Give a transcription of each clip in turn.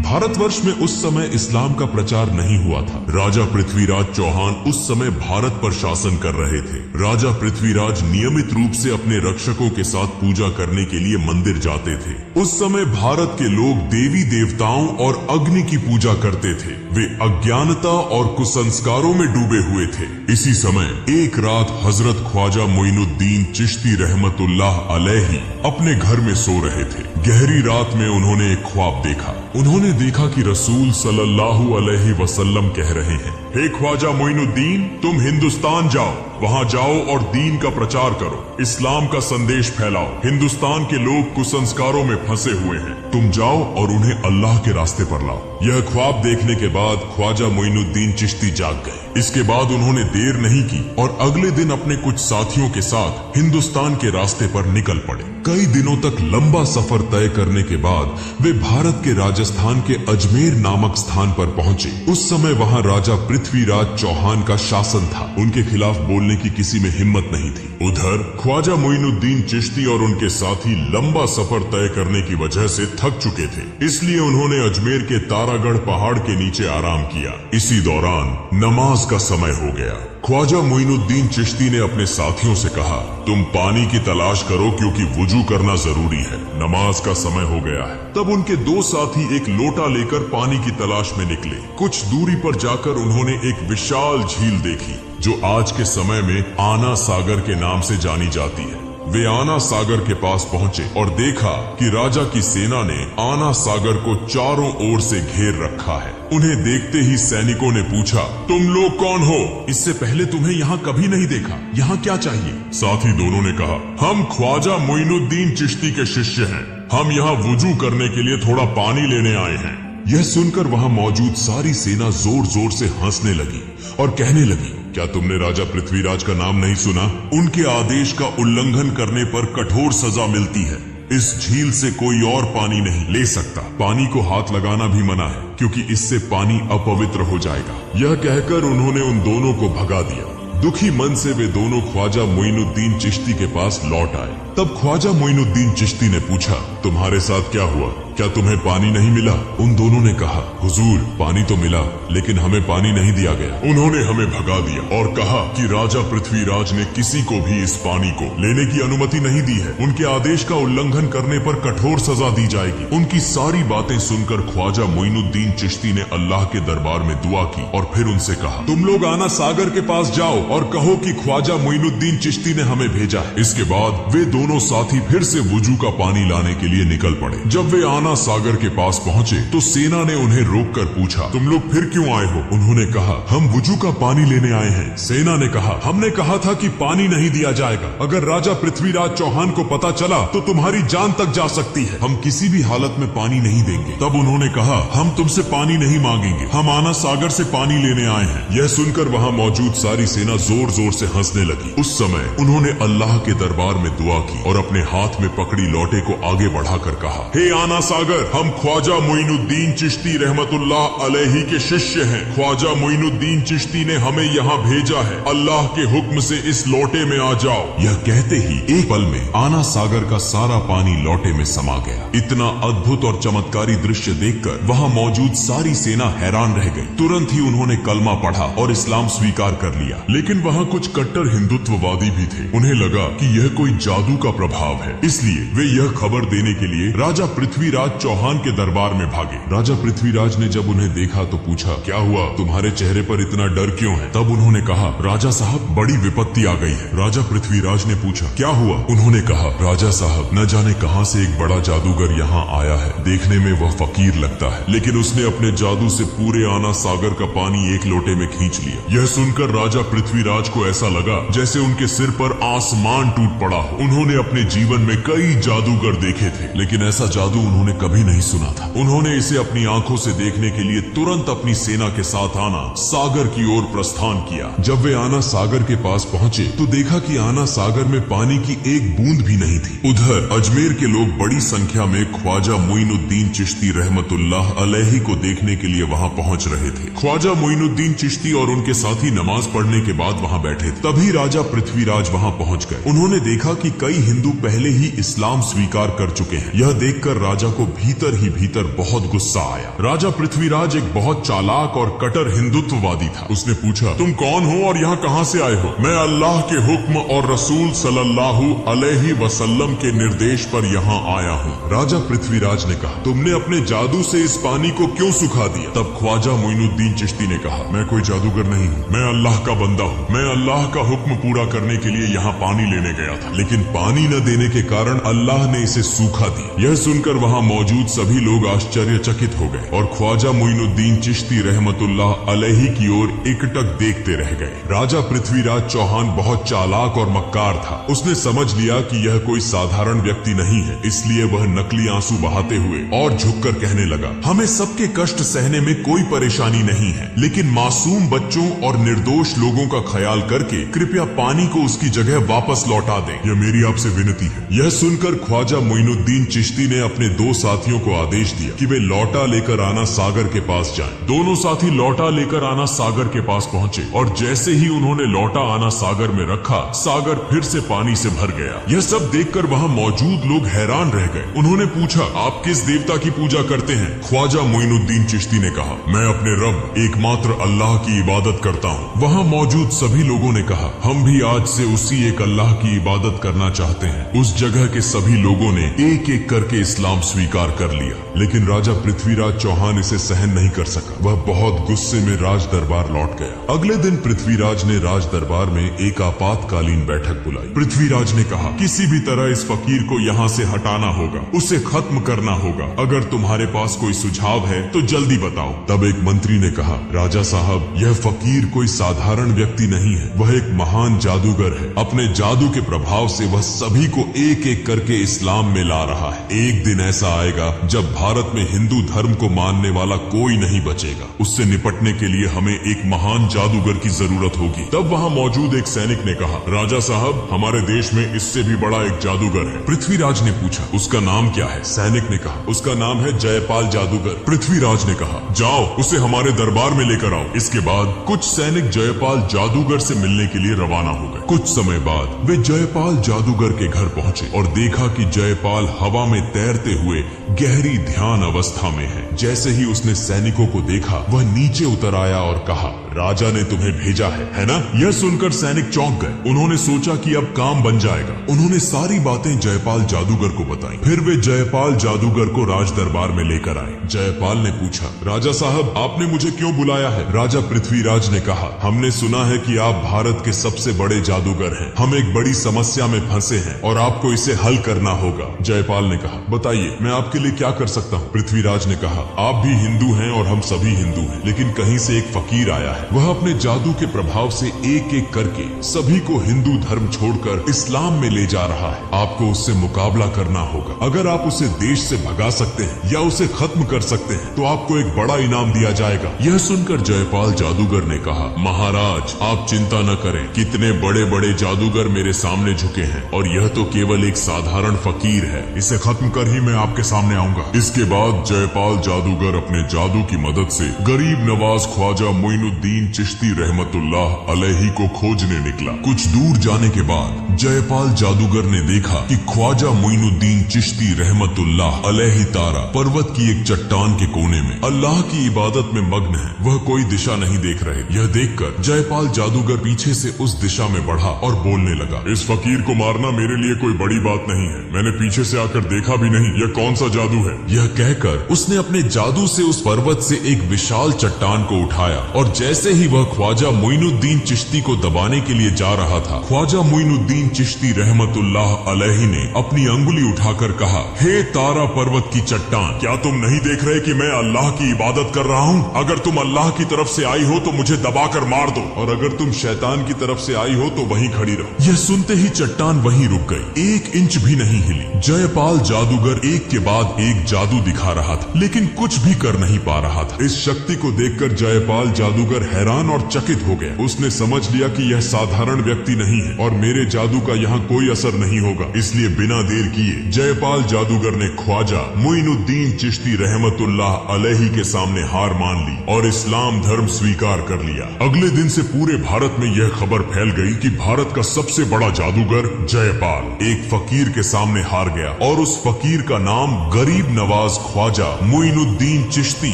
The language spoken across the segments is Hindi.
भारतवर्ष में उस समय इस्लाम का प्रचार नहीं हुआ था। राजा पृथ्वीराज चौहान उस समय भारत पर शासन कर रहे थे। राजा पृथ्वीराज नियमित रूप से अपने रक्षकों के साथ पूजा करने के लिए मंदिर जाते थे। उस समय भारत के लोग देवी देवताओं और अग्नि की पूजा करते थे। वे अज्ञानता और कुसंस्कारों में डूबे हुए थे। इसी समय एक रात हजरत ख्वाजा मोइनुद्दीन चिश्ती रहमतुल्लाह अलैहि अपने घर में सो रहे थे। गहरी रात में उन्होंने एक ख्वाब देखा। उन्होंने देखा कि रसूल सल्लल्लाहु अलैहि वसल्लम कह रहे हैं, हे ख्वाजा मोइनुद्दीन, तुम हिंदुस्तान जाओ, वहां जाओ और दीन का प्रचार करो, इस्लाम का संदेश फैलाओ। हिंदुस्तान के लोग कुसंस्कारों में फंसे हुए हैं, तुम जाओ और उन्हें अल्लाह के रास्ते पर लाओ। यह ख्वाब देखने के बाद ख्वाजा मोइनुद्दीन चिश्ती जाग गए। इसके बाद उन्होंने देर नहीं की और अगले दिन अपने कुछ साथियों के साथ हिंदुस्तान के रास्ते पर निकल पड़े। कई दिनों तक लंबा सफर तय करने के बाद वे भारत के राजस्थान के अजमेर नामक स्थान पर पहुंचे। उस समय वहां राजा पृथ्वीराज चौहान का शासन था। उनके खिलाफ बोलने की किसी में हिम्मत नहीं थी। उधर ख्वाजा मोइनुद्दीन चिश्ती और उनके साथी लंबा सफर तय करने की वजह से थक चुके थे, इसलिए उन्होंने अजमेर के तारागढ़ पहाड़ के नीचे आराम किया। इसी दौरान नमाज का समय हो गया। ख्वाजा मोइनुद्दीन चिश्ती ने अपने साथियों से कहा, तुम पानी की तलाश करो क्योंकि वुजू करना जरूरी है, नमाज का समय हो गया है। तब उनके दो साथी एक लोटा लेकर पानी की तलाश में निकले। कुछ दूरी पर जाकर उन्होंने एक विशाल झील देखी जो आज के समय में आना सागर के नाम से जानी जाती है। वे आना सागर के पास पहुंचे और देखा कि राजा की सेना ने आना सागर को चारों ओर से घेर रखा है। उन्हें देखते ही सैनिकों ने पूछा, तुम लोग कौन हो? इससे पहले तुम्हें यहाँ कभी नहीं देखा, यहाँ क्या चाहिए? साथी दोनों ने कहा, हम ख्वाजा मोइनुद्दीन चिश्ती के शिष्य हैं, हम यहाँ वुजू करने के लिए थोड़ा पानी लेने आए हैं। यह सुनकर वहां मौजूद सारी सेना जोर जोर से हंसने लगी और कहने लगी, क्या तुमने राजा पृथ्वीराज का नाम नहीं सुना? उनके आदेश का उल्लंघन करने पर कठोर सजा मिलती है। इस झील से कोई और पानी नहीं ले सकता। पानी को हाथ लगाना भी मना है क्योंकि इससे पानी अपवित्र हो जाएगा। यह कहकर उन्होंने उन दोनों को भगा दिया। दुखी मन से वे दोनों ख्वाजा मोइनुद्दीन चिश्ती के पास लौट आए। तब ख्वाजा मोइनुद्दीन चिश्ती ने पूछा, तुम्हारे साथ क्या हुआ? क्या तुम्हें पानी नहीं मिला? उन दोनों ने कहा, हुजूर, पानी तो मिला लेकिन हमें पानी नहीं दिया गया। उन्होंने हमें भगा दिया और कहा कि राजा पृथ्वीराज ने किसी को भी इस पानी को लेने की अनुमति नहीं दी है। उनके आदेश का उल्लंघन करने पर कठोर सजा दी जाएगी। उनकी सारी बातें सुनकर ख्वाजा मोइनुद्दीन चिश्ती ने अल्लाह के दरबार में दुआ की और फिर उनसे कहा, तुम लोग आना सागर के पास जाओ और कहो कि ख्वाजा मोइनुद्दीन चिश्ती ने हमें भेजा है। इसके बाद वे दोनों साथी फिर से वुजू का पानी लाने के लिए निकल पड़े। जब वे आना सागर के पास पहुंचे तो सेना ने उन्हें रोककर पूछा, तुम लोग फिर क्यों आए हो? उन्होंने कहा, हम वुजू का पानी लेने आए हैं। सेना ने कहा, हमने कहा था कि पानी नहीं दिया जाएगा। अगर राजा पृथ्वीराज चौहान को पता चला तो तुम्हारी जान तक जा सकती है। हम किसी भी हालत में पानी नहीं देंगे। तब उन्होंने कहा, हम तुमसे पानी नहीं मांगेंगे, हम आना सागर से पानी लेने आए हैं। यह सुनकर वहाँ मौजूद सारी सेना जोर जोर से हंसने लगी। उस समय उन्होंने अल्लाह के दरबार में दुआ की और अपने हाथ में पकड़ी लोटे को आगे बढ़ाकर कहा, हे आना सागर, हम ख्वाजा मोइनुद्दीन चिश्ती रहमतुल्लाह अलैहि के शिष्य हैं। ख्वाजा मोइनुद्दीन चिश्ती ने हमें यहाँ भेजा है। अल्लाह के हुक्म से इस लोटे में आ जाओ। यह कहते ही एक पल में आना सागर का सारा पानी लोटे में समा गया। इतना अद्भुत और चमत्कारी दृश्य देखकर वहाँ मौजूद सारी सेना हैरान रह गई। तुरंत ही उन्होंने कलमा पढ़ा और इस्लाम स्वीकार कर लिया। लेकिन वहाँ कुछ कट्टर हिंदुत्ववादी भी थे। उन्हें लगा कि यह कोई जादू का प्रभाव है, इसलिए वे यह खबर देने के लिए राजा पृथ्वीराज चौहान के दरबार में भागे। राजा पृथ्वीराज ने जब उन्हें देखा तो पूछा, क्या हुआ? तुम्हारे चेहरे पर इतना डर क्यों है? तब उन्होंने कहा, राजा साहब, बड़ी विपत्ति आ गई है। राजा पृथ्वीराज ने पूछा, क्या हुआ? उन्होंने कहा, राजा साहब, न जाने कहां से एक बड़ा जादूगर यहाँ आया है। देखने में वह फकीर लगता है, लेकिन उसने अपने जादू से पूरे आना सागर का पानी एक लोटे में खींच लिया। यह सुनकर राजा पृथ्वीराज को ऐसा लगा जैसे उनके सिर पर आसमान टूट पड़ा हो। उन्होंने अपने जीवन में कई जादूगर देखे थे, लेकिन ऐसा जादू उन्होंने कभी नहीं सुना था। उन्होंने इसे अपनी आंखों से देखने के लिए तुरंत अपनी सेना के साथ आना सागर की ओर प्रस्थान किया। जब वे आना सागर के पास पहुंचे तो देखा कि आना सागर में पानी की एक बूंद भी नहीं थी। उधर अजमेर के लोग बड़ी संख्या में ख्वाजा मोइनुद्दीन चिश्ती रहमतुल्लाह अलैहि को देखने के लिए वहां पहुंच रहे थे। ख्वाजा मोइनुद्दीन चिश्ती और उनके साथी नमाज पढ़ने के बाद वहां बैठे थे। तभी राजा पृथ्वीराज वहां पहुंच गए। उन्होंने देखा कि कई हिंदू पहले ही इस्लाम स्वीकार कर चुके हैं। यह देखकर राजा को भीतर ही भीतर बहुत गुस्सा आया। राजा पृथ्वीराज एक बहुत चालाक और कट्टर हिंदुत्ववादी था। उसने पूछा, तुम कौन हो और यहाँ कहाँ से आए हो? मैं अल्लाह के हुक्म और रसूल सल्लल्लाहु अलैहि वसल्लम के निर्देश पर यहाँ आया हूँ। राजा पृथ्वीराज ने कहा, तुमने अपने जादू से इस पानी को क्यों सुखा दिया? तब ख्वाजा मोइनुद्दीन चिश्ती ने कहा, मैं कोई जादूगर नहीं हूँ, मैं अल्लाह का बंदा हूँ। मैं अल्लाह का हुक्म पूरा करने के लिए यहाँ पानी लेने गया था, लेकिन पानी न देने के कारण अल्लाह ने इसे सूखा दिया। यह सुनकर वहाँ मौजूद सभी लोग आश्चर्यचकित हो गए और ख्वाजा मोइनुद्दीन चिश्ती रहमतुल्लाह अलैहि की ओर एकटक देखते रह गए। राजा पृथ्वीराज चौहान बहुत चालाक और मक्कार था। उसने समझ लिया कि यह कोई साधारण व्यक्ति नहीं है, इसलिए वह नकली आंसू बहाते हुए और झुककर कहने लगा, हमें सबके कष्ट सहने में कोई परेशानी नहीं है, लेकिन मासूम बच्चों और निर्दोष लोगों का ख्याल करके कृपया पानी को उसकी जगह वापस लौटा दें। यह मेरी आपसे विनती है। यह सुनकर ख्वाजा मोइनुद्दीन चिश्ती ने अपने दो साथियों को आदेश दिया कि वे लौटा लेकर आना सागर के पास जाएं। दोनों साथी लौटा लेकर आना सागर के पास पहुंचे और जैसे ही उन्होंने लौटा आना सागर में रखा, सागर फिर से पानी से भर गया। यह सब देखकर वहाँ मौजूद लोग हैरान रह गए। उन्होंने पूछा, आप किस देवता की पूजा करते हैं? ख्वाजा मोइनुद्दीन चिश्ती ने कहा, मैं अपने रब एकमात्र अल्लाह की इबादत करता हूँ। वहाँ मौजूद सभी लोगों ने कहा, हम भी आज से उसी एक अल्लाह की इबादत करना चाहते हैं। उस जगह के सभी लोगों ने एक एक करके इस्लाम स्वीकार कर लिया, लेकिन राजा पृथ्वीराज चौहान इसे सहन नहीं कर सका। वह बहुत गुस्से में राज दरबार लौट गया। अगले दिन पृथ्वीराज ने राज दरबार में एक आपातकालीन बैठक बुलाई। पृथ्वीराज ने कहा, किसी भी तरह इस फकीर को यहाँ से हटाना होगा, उसे खत्म करना होगा। अगर तुम्हारे पास कोई सुझाव है तो जल्दी बताओ। तब एक मंत्री ने कहा, राजा साहब, यह फकीर कोई साधारण व्यक्ति नहीं है, वह एक महान जादूगर है। अपने जादू के प्रभाव से वह सभी को एक एक करके इस्लाम में ला रहा है। एक दिन ऐसा आएगा जब भारत में हिंदू धर्म को मानने वाला कोई नहीं बचेगा। उससे निपटने के लिए हमें एक महान जादूगर की जरूरत होगी। तब वहाँ मौजूद एक सैनिक ने कहा, राजा साहब, हमारे देश में इससे भी बड़ा एक जादूगर है। पृथ्वीराज ने पूछा, उसका नाम क्या है? सैनिक ने कहा, उसका नाम है जयपाल जादूगर। पृथ्वीराज ने कहा, जाओ उसे हमारे दरबार में लेकर आओ। इसके बाद कुछ सैनिक जयपाल जादूगर से मिलने के लिए रवाना हो गए। कुछ समय बाद वे जयपाल जादूगर के घर पहुंचे और देखा कि जयपाल हवा में तैरते हुए गहरी ध्यान अवस्था में है। जैसे ही उसने सैनिकों को देखा, वह नीचे उतर आया और कहा, राजा ने तुम्हें भेजा है ना? यह सुनकर सैनिक चौंक गए। उन्होंने सोचा कि अब काम बन जाएगा। उन्होंने सारी बातें जयपाल जादूगर को बताई। फिर वे जयपाल जादूगर को राज दरबार में लेकर आए। जयपाल ने पूछा, राजा साहब, आपने मुझे क्यों बुलाया है? राजा पृथ्वीराज ने कहा, हमने सुना है कि आप भारत के सबसे बड़े जादूगर हैं। हम एक बड़ी समस्या में फंसे हैं और आपको इसे हल करना होगा। जयपाल ने कहा, बताइए, मैं आपके लिए क्या कर सकता हूँ? पृथ्वीराज ने कहा, आप भी हिंदू हैं और हम सभी हिंदू हैं, लेकिन कहीं से एक फकीर आया है। वह अपने जादू के प्रभाव से एक एक करके सभी को हिंदू धर्म छोड़कर इस्लाम में ले जा रहा है। आपको उससे मुकाबला करना होगा। अगर आप उसे देश से भगा सकते हैं या उसे खत्म कर सकते हैं तो आपको एक बड़ा इनाम दिया जाएगा। यह सुनकर जयपाल जादूगर ने कहा, महाराज, आप चिंता न करें, कितने बड़े बड़े जादूगर मेरे सामने झुके हैं और यह तो केवल एक साधारण फकीर है। इसे खत्म कर ही मैं आपके सामने आऊंगा। इसके बाद जयपाल जादूगर अपने जादू की मदद से गरीब नवाज ख्वाजा मोइनुद्दीन चिश्ती रहमतुल्लाह अलैहि को खोजने निकला। कुछ दूर जाने के बाद जयपाल जादूगर ने देखा कि ख्वाजा मोइनुद्दीन चिश्ती रहमतुल्लाह अलैहि तारा पर्वत की एक चट्टान के कोने में अल्लाह की इबादत में मग्न है। वह कोई दिशा नहीं देख रहे। यह देखकर जयपाल जादूगर पीछे से उस दिशा में बढ़ा और बोलने लगा, इस फकीर को मारना मेरे लिए कोई बड़ी बात नहीं है। मैंने पीछे से आकर देखा भी नहीं, यह कौन सा जादू है? यह कहकर उसने अपने जादू से उस पर्वत से एक विशाल चट्टान को उठाया और जैसे ही वह ख्वाजा मोइनुद्दीन चिश्ती को दबाने के लिए जा रहा था, ख्वाजा मोइनुद्दीन चिश्ती रहमतुल्लाह अलैहि ने अपनी अंगुली उठाकर कहा, हे तारा पर्वत की चट्टान, क्या तुम नहीं देख रहे कि मैं अल्लाह की इबादत कर रहा हूँ? अगर तुम अल्लाह की तरफ से आई हो तो मुझे दबाकर मार दो, और अगर तुम शैतान की तरफ से आई हो तो वहीं खड़ी रहो। यह सुनते ही चट्टान वहीं रुक गई, एक इंच भी नहीं हिली। जयपाल जादूगर एक के बाद एक जादू दिखा रहा था, लेकिन कुछ भी कर नहीं पा रहा था। इस शक्ति को देखकर जयपाल जादूगर हैरान और चकित हो गया। उसने समझ लिया कि यह साधारण व्यक्ति नहीं है और मेरे जादू का यहाँ कोई असर नहीं होगा। इसलिए बिना देर किए जयपाल जादूगर ने ख्वाजा मोइनुद्दीन चिश्ती रहमतुल्लाह अलैहि के सामने हार मान ली और इस्लाम धर्म स्वीकार कर लिया। अगले दिन से पूरे भारत में यह खबर फैल गई कि भारत का सबसे बड़ा जादूगर जयपाल एक फकीर के सामने हार गया और उस फकीर का नाम नाम गरीब नवाज ख्वाजा मोइनुद्दीन चिश्ती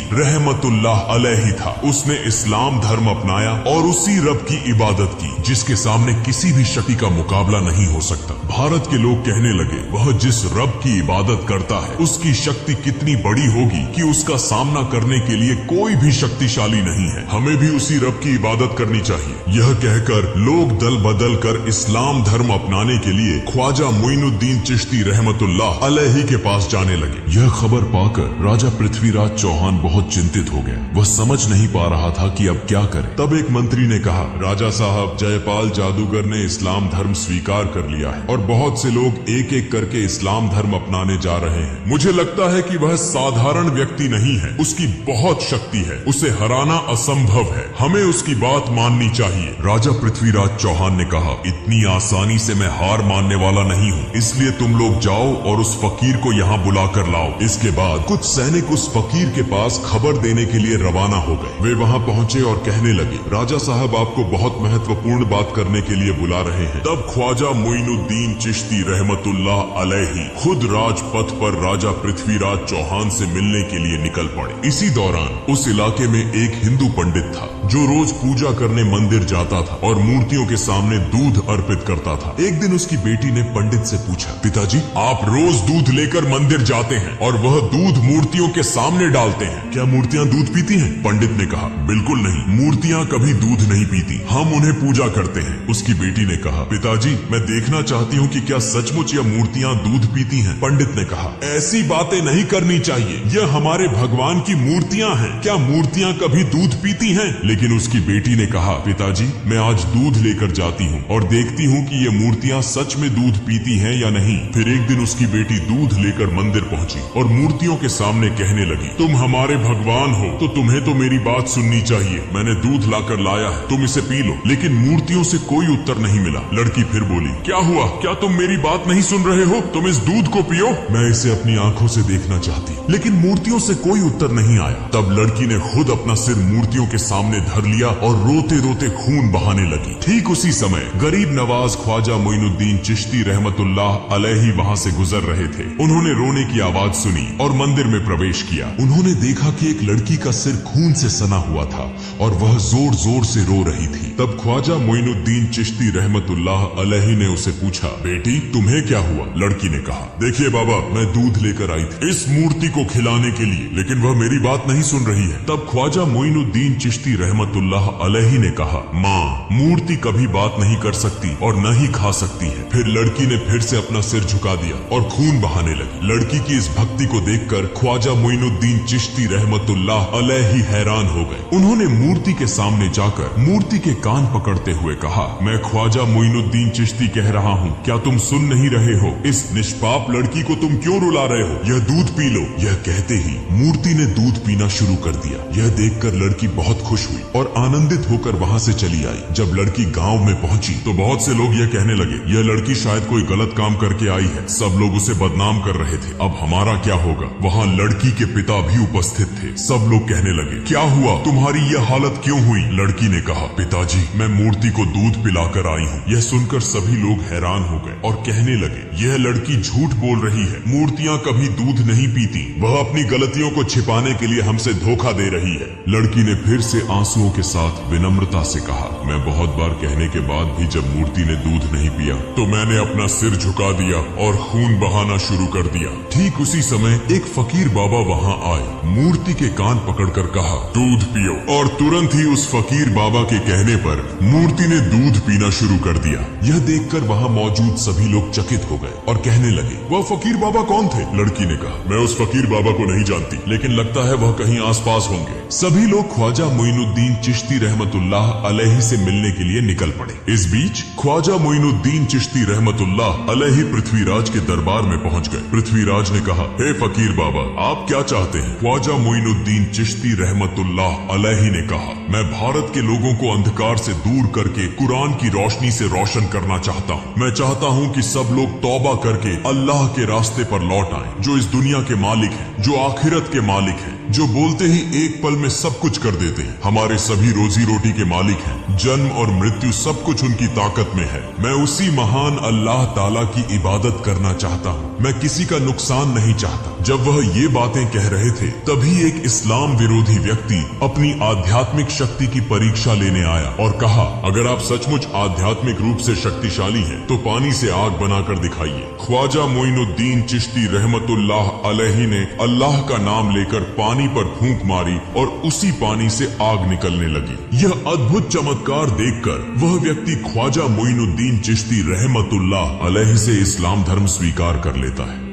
रहमतुल्लाह अलैहि था। उसने इस्लाम धर्म अपनाया और उसी रब की इबादत की जिसके सामने किसी भी शक्ति का मुकाबला नहीं हो सकता। भारत के लोग कहने लगे, वह जिस रब की इबादत करता है उसकी शक्ति कितनी बड़ी होगी कि उसका सामना करने के लिए कोई भी शक्तिशाली नहीं है। हमें भी उसी रब की इबादत करनी चाहिए। यह कहकर लोग दल बदल कर इस्लाम धर्म अपनाने के लिए ख्वाजा मोइनुद्दीन चिश्ती रहमतुल्लाह अलैहि के पास जाने लगे। यह खबर पाकर राजा पृथ्वीराज चौहान बहुत चिंतित हो गया। वह समझ नहीं पा रहा था कि अब क्या करे। तब एक मंत्री ने कहा, राजा साहब, जयपाल जादूगर ने इस्लाम धर्म स्वीकार कर लिया है और बहुत से लोग एक एक करके इस्लाम धर्म अपनाने जा रहे हैं। मुझे लगता है कि वह साधारण व्यक्ति नहीं है, उसकी बहुत शक्ति है, उसे हराना असंभव है, हमें उसकी बात माननी चाहिए। राजा पृथ्वीराज चौहान ने कहा, इतनी आसानी से मैं हार मानने वाला नहीं हूँ, इसलिए तुम लोग जाओ और उस फकीर को यहाँ बुला कर लाओ। इसके बाद कुछ सैनिक उस फकीर के पास खबर देने के लिए रवाना हो गए। वे वहाँ पहुँचे और कहने लगे, राजा साहब आपको बहुत महत्वपूर्ण बात करने के लिए बुला रहे हैं। तब ख्वाजा मोइनुद्दीन चिश्ती रहमतुल्लाह अलैहि खुद राजपथ पर राजा पृथ्वीराज चौहान से मिलने के लिए निकल पड़े। इसी दौरान उस इलाके में एक हिंदू पंडित था जो रोज पूजा करने मंदिर जाता था और मूर्तियों के सामने दूध अर्पित करता था। एक दिन उसकी बेटी ने पंडित से पूछा, पिताजी आप रोज दूध लेकर मंदिर जाते हैं और वह दूध मूर्तियों के सामने डालते हैं, क्या मूर्तियाँ दूध पीती हैं? पंडित ने कहा, बिल्कुल नहीं, मूर्तियाँ कभी दूध नहीं पीती, हम उन्हें पूजा करते हैं। उसकी बेटी ने कहा, पिताजी मैं देखना चाहती हूँ कि क्या सचमुच यह मूर्तियाँ दूध पीती हैं? पंडित ने कहा, ऐसी बातें नहीं करनी चाहिए, यह हमारे भगवान की मूर्तियाँ हैं, क्या मूर्तियाँ कभी दूध पीती हैं? लेकिन उसकी बेटी ने कहा, पिताजी मैं आज दूध लेकर जाती हूँ और देखती हूँ कि ये मूर्तियाँ सच में दूध पीती हैं या नहीं। फिर एक दिन उसकी बेटी दूध लेकर मंदिर पहुँची और मूर्तियों के सामने कहने लगी, तुम हमारे भगवान हो तो तुम्हें तो मेरी बात सुननी चाहिए, मैंने दूध लाकर लाया है, तुम इसे पी लो। लेकिन मूर्तियों से कोई उत्तर नहीं मिला। लड़की फिर बोली, क्या हुआ, क्या तुम मेरी बात नहीं सुन रहे हो? तुम इस दूध को पियो, मैं इसे अपनी आंखों से देखना चाहती हूँ। लेकिन मूर्तियों से कोई उत्तर नहीं आया। तब लड़की ने खुद अपना सिर मूर्तियों के सामने धर लिया और रोते रोते खून बहाने लगी। ठीक उसी समय गरीब नवाज ख्वाजा मोइनुद्दीन चिश्ती रहमतुल्लाह अलैहि वहाँ से गुजर रहे थे। उन्होंने रोने की आवाज सुनी और मंदिर में प्रवेश किया। उन्होंने देखा कि एक लड़की का सिर खून से सना हुआ था और वह जोर जोर से रो रही थी। तब ख्वाजा मोइनुद्दीन चिश्ती रहमतुल्लाह अलैहि ने उसे पूछा, बेटी तुम्हें क्या हुआ? लड़की ने कहा, देखिए बाबा मैं दूध लेकर आई थी इस मूर्ति को खिलाने के लिए, लेकिन वह मेरी बात नहीं सुन रही है। तब ख्वाजा मोइनुद्दीन चिश्ती रहमतुल्लाह अलैहि ने कहा, माँ मूर्ति कभी बात नहीं कर सकती और न ही खा सकती है। फिर लड़की ने फिर से अपना सिर झुका दिया और खून बहाने लगी। लड़की की इस भक्ति को देखकर ख्वाजा मोइनुद्दीन चिश्ती रहमतुल्लाह अलैहि हैरान हो गए। उन्होंने मूर्ति के सामने जाकर मूर्ति के कान पकड़ते हुए कहा, मैं ख्वाजा मोइनुद्दीन चिश्ती कह रहा हूँ, क्या तुम सुन नहीं रहे हो? इस निष्पाप लड़की को तुम क्यों रुला रहे हो? यह दूध पी लो। यह कहते ही मूर्ति ने दूध पीना शुरू कर दिया। यह देखकर लड़की बहुत खुश हुई और आनंदित होकर वहाँ से चली आई। जब लड़की गांव में पहुंची तो बहुत से लोग यह कहने लगे, यह लड़की शायद कोई गलत काम करके आई है। सब लोग उसे बदनाम कर रहे थे। अब हमारा क्या होगा? वहाँ लड़की के पिता भी उपस्थित थे। सब लोग कहने लगे, क्या हुआ, तुम्हारी यह हालत क्यों हुई? लड़की ने कहा, पिताजी मैं मूर्ति को दूध पिलाकर आई हूँ। यह सुनकर सभी लोग हैरान हो गए और कहने लगे, यह लड़की झूठ बोल रही है, मूर्तियाँ कभी दूध नहीं पीती, वह अपनी गलतियों को छिपाने के लिए हमसे धोखा दे रही है। लड़की ने फिर से आंसुओं के साथ विनम्रता से कहा, मैं बहुत बार कहने के बाद भी जब मूर्ति ने दूध नहीं पिया तो मैंने अपना सिर झुका दिया और खून बहाना शुरू कर दिया। ठीक उसी समय एक फकीर बाबा वहाँ आए, मूर्ति के कान पकड़कर कहा, दूध पियो। और तुरंत ही उस फकीर बाबा के कहने पर मूर्ति ने दूध पीना शुरू कर दिया। यह देखकर वहाँ मौजूद सभी लोग चकित हो गए और कहने लगे, वह फकीर बाबा कौन थे? लड़की ने कहा, मैं उस फकीर बाबा को नहीं जानती, लेकिन लगता है वह कहीं आसपास होंगे। सभी लोग ख्वाजा मोइनुद्दीन चिश्ती रहमतुल्लाह अलैहि से मिलने के लिए निकल पड़े। इस बीच ख्वाजा मोइनुद्दीन चिश्ती रहमतुल्लाह अलैहि पृथ्वीराज के दरबार में पहुंच गए। पृथ्वीराज ने कहा, हे फकीर बाबा आप क्या चाहते हैं? ख्वाजा मोइनुद्दीन चिश्ती रहमतुल्लाह अलैहि ने कहा, मैं भारत के लोगों को अंधकार से दूर करके कुरान की रोशनी से रोशन करना चाहता हूँ। मैं चाहता हूँ कि सब लोग तौबा करके अल्लाह के रास्ते पर लौट आएं, जो इस दुनिया के मालिक हैं, जो आखिरत के मालिक हैं, जो बोलते ही एक पल में सब कुछ कर देते हैं, हमारे सभी रोजी रोटी के मालिक हैं, जन्म और मृत्यु सब कुछ उनकी ताकत में है। मैं उसी महान अल्लाह ताला की इबादत करना चाहता हूँ। मैं किसी का नुकसान नहीं चाहता। जब वह ये बातें कह रहे थे तभी एक इस्लाम विरोधी व्यक्ति अपनी आध्यात्मिक शक्ति की परीक्षा लेने आया और कहा, अगर आप सचमुच आध्यात्मिक रूप से शक्तिशाली हैं तो पानी से आग बनाकर दिखाइए। ख्वाजा मोइनुद्दीन चिश्ती रहमतुल्लाह अलैहि ने अल्लाह का नाम लेकर पानी पर फूंक मारी और उसी पानी से आग निकलने लगी। यह अद्भुत चमत्कार देखकर वह व्यक्ति ख्वाजा मोइनुद्दीन चिश्ती रहमतुल्लाह अलैहि से इस्लाम धर्म स्वीकार कर लेता है।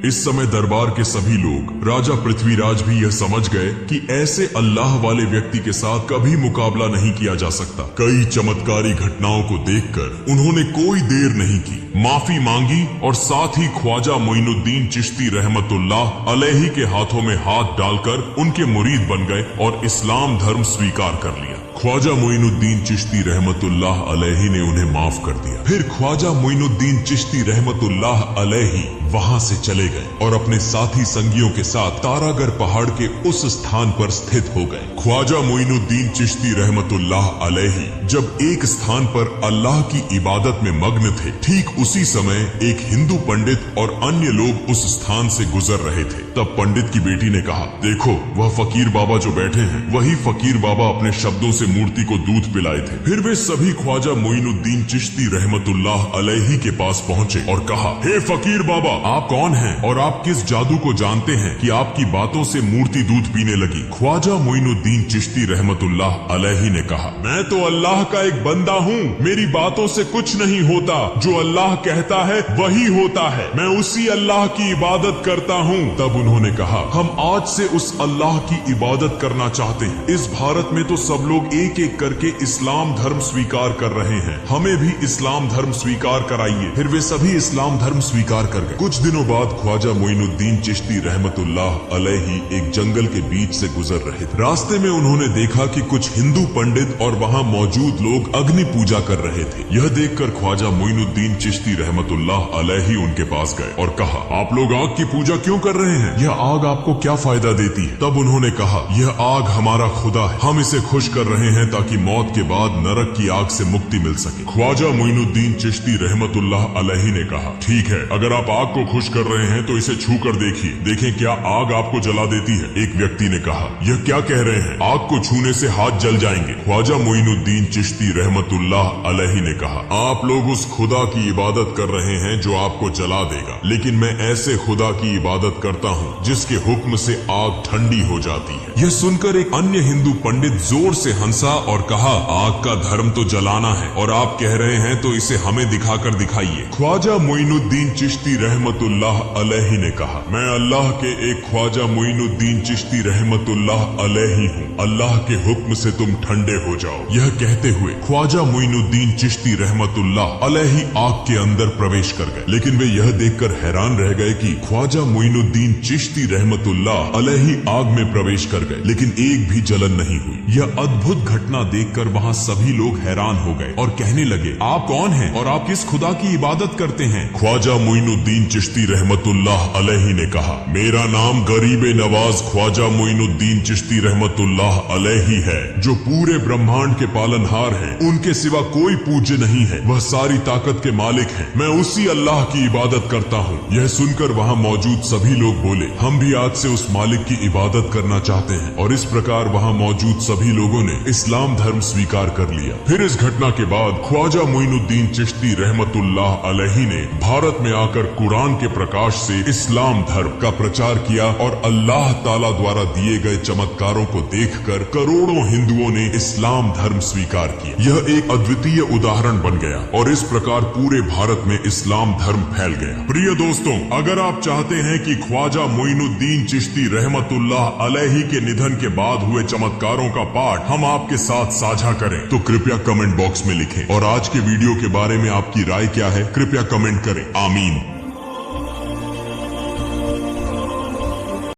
इस समय दरबार के सभी लोग, राजा पृथ्वीराज भी यह समझ गए कि ऐसे अल्लाह वाले व्यक्ति के साथ कभी मुकाबला नहीं किया जा सकता। कई चमत्कारी घटनाओं को देखकर उन्होंने कोई देर नहीं की, माफी मांगी और साथ ही ख्वाजा मोइनुद्दीन चिश्ती रहमतुल्लाह अलैहि के हाथों में हाथ डालकर उनके मुरीद बन गए और इस्लाम धर्म स्वीकार कर लिया। ख्वाजा मोइनुद्दीन चिश्ती रहमतुल्लाह अलैहि ने उन्हें माफ कर दिया। फिर ख्वाजा मोइनुद्दीन चिश्ती रहमतुल्लाह अलैहि वहां से चले गए और अपने साथी संगियों के साथ तारागढ़ पहाड़ के उस स्थान पर स्थित हो गए। ख्वाजा मोइनुद्दीन चिश्ती रहमतुल्लाह अलैहि जब एक स्थान पर अल्लाह की इबादत में मग्न थे, ठीक उसी समय एक हिंदू पंडित और अन्य लोग उस स्थान से गुजर रहे थे। तब पंडित की बेटी ने कहा, देखो वह फकीर बाबा जो बैठे हैं, वही फकीर बाबा अपने शब्दों से मूर्ति को दूध पिलाए थे। फिर वे सभी ख्वाजा मोइनुद्दीन चिश्ती रहमतुल्लाह अलैहि के पास पहुंचे और कहा, हे फकीर बाबा, आप कौन हैं और आप किस जादू को जानते हैं कि आपकी बातों से मूर्ति दूध पीने लगी? ख्वाजा मोइनुद्दीन चिश्ती रहमतुल्लाह अलैहि ने कहा, मैं तो अल्लाह का एक बंदा हूँ, मेरी बातों से कुछ नहीं होता, जो अल्लाह कहता है वही होता है, मैं उसी अल्लाह की इबादत करता हूँ। तब उन्होंने कहा, हम आज से उस अल्लाह की इबादत करना चाहते हैं। इस भारत में तो सब लोग एक एक करके इस्लाम धर्म स्वीकार कर रहे हैं, हमें भी इस्लाम धर्म स्वीकार कराइए। फिर वे सभी इस्लाम धर्म स्वीकार कर गए। कुछ दिनों बाद ख्वाजा मोइनुद्दीन चिश्ती रहमतुल्लाह अलैहि एक जंगल के बीच से गुजर रहे थे। रास्ते में उन्होंने देखा कि कुछ हिंदू पंडित और वहाँ मौजूद लोग अग्नि पूजा कर रहे थे। यह देखकर ख्वाजा मोइनुद्दीन चिश्ती रहमतुल्लाह अलैहि उनके पास गए और कहा, आप लोग आग की पूजा क्यों कर रहे हैं? यह आग आपको क्या फायदा देती है? तब उन्होंने कहा, यह आग हमारा खुदा है, हम इसे खुश कर रहे हैं ताकि मौत के बाद नरक की आग से मुक्ति मिल सके। ख्वाजा मोइनुद्दीन चिश्ती रहमतुल्लाह अलैहि ने कहा, ठीक है, अगर आप आग को खुश कर रहे हैं तो इसे छू कर देखिए, देखें क्या आग आपको जला देती है। एक व्यक्ति ने कहा, यह क्या कह रहे हैं, आग को छूने से हाथ जल जाएंगे। ख्वाजा मोइनुद्दीन चिश्ती रहमतुल्लाह अलैहि ने कहा, आप लोग उस खुदा की इबादत कर रहे हैं जो आपको जला देगा, लेकिन मैं ऐसे खुदा की इबादत करता हूँ जिसके हुक्म से आग ठंडी हो जाती है। यह सुनकर एक अन्य हिंदू पंडित जोर से हंसा और कहा, आग का धर्म तो जलाना है और आप कह रहे हैं तो इसे हमें दिखाकर दिखाइए। ख्वाजा मोइनुद्दीन चिश्ती रहमतुल्लाह अलैहि ने कहा, मैं अल्लाह के एक ख्वाजा मोइनुद्दीन चिश्ती रहमतुल्लाह अलैहि हूँ, अल्लाह के हुक्म से तुम ठंडे हो जाओ। यह कहते हुए ख्वाजा मोइनुद्दीन चिश्ती रहमतुल्लाह अलैहि आग के अंदर प्रवेश कर गए, लेकिन वे यह देखकर हैरान रह गए कि ख्वाजा मोइनुद्दीन चिश्ती रहमतुल्लाह अलैहि आग में प्रवेश कर गए, लेकिन एक भी जलन नहीं हुई। यह अद्भुत घटना देखकर वहाँ सभी लोग हैरान हो गए और कहने लगे, आप कौन हैं और आप किस खुदा की इबादत करते हैं? ख्वाजा मोइनुद्दीन चिश्ती रहमतुल्लाह अलैहि ने कहा, मेरा नाम गरीब नवाज ख्वाजा मोइनुद्दीन चिश्ती रहमतुल्लाह अलैहि है, जो पूरे ब्रह्मांड के पालनहार हैं, उनके सिवा कोई पूज्य नहीं है, वह सारी ताकत के मालिक हैं, मैं उसी अल्लाह की इबादत करता हूँ। यह सुनकर वहाँ मौजूद सभी लोग बोले, हम भी आज से उस मालिक की इबादत करना चाहते हैं, और इस प्रकार वहाँ मौजूद सभी लोगों ने इस्लाम धर्म स्वीकार कर लिया। फिर इस घटना के बाद ख्वाजा मोइनुद्दीन चिश्ती रहमतुल्लाह अलैहि ने भारत में आकर कुरान के प्रकाश से इस्लाम धर्म का प्रचार किया और अल्लाह ताला द्वारा दिए गए चमत्कारों को देखकर करोड़ों हिंदुओं ने इस्लाम धर्म स्वीकार किया। यह एक अद्वितीय उदाहरण बन गया और इस प्रकार पूरे भारत में इस्लाम धर्म फैल गया। प्रिय दोस्तों, अगर आप चाहते हैं कि ख्वाजा मोइनुद्दीन चिश्ती रहमतुल्लाह अलैहि के निधन के बाद हुए चमत्कारों का पाठ हम आपके साथ साझा करें तो कृपया कमेंट बॉक्स में लिखें, और आज के वीडियो के बारे में आपकी राय क्या है कृपया कमेंट करें। आमीन।